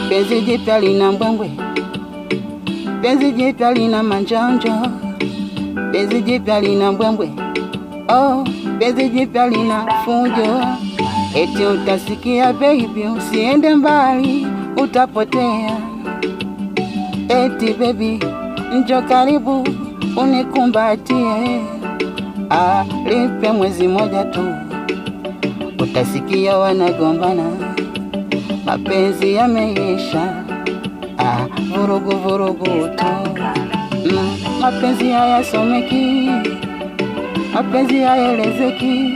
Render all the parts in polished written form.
Penzi jipya lina mbwembwe, penzi jipya lina manjonjo, penzi jipya lina mbwembwe, penzi jipya lina fujo. Eti utasikia baby, usiende mbali utapotea. Eti baby, njoo karibu unikumbatie. Lipe mwezi moja tu, utasikia wanagombana, mapenzi yameisha. Vurugu vurugu tu. Mapenzi hayasomeki, mapenzi hayaelezeki,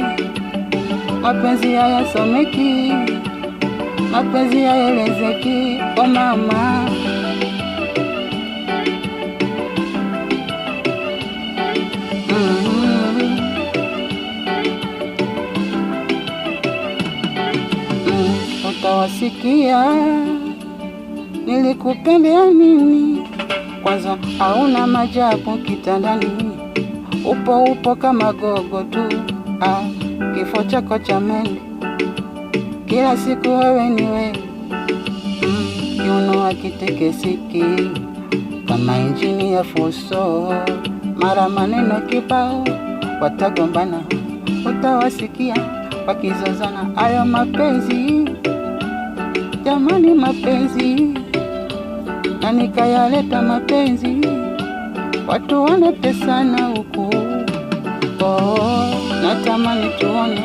mapenzi hayasomeki, mapenzi hayaelezeki. Oh mama, utawasikia nilikupendea nini. Kwanza hauna majabu kitandani, upo kama gogo tu. Kifo chako cha mende, kila siku wewe ni wewe. Kiuno hakitekesiki kama injini ya Fuso, mara maneno kibao watagombana, utawasikia wakizozana. Ayo mapenzi jamani, mapenzi na nikayaleta mapenzi, watu wanatesana huku. Natamani tuone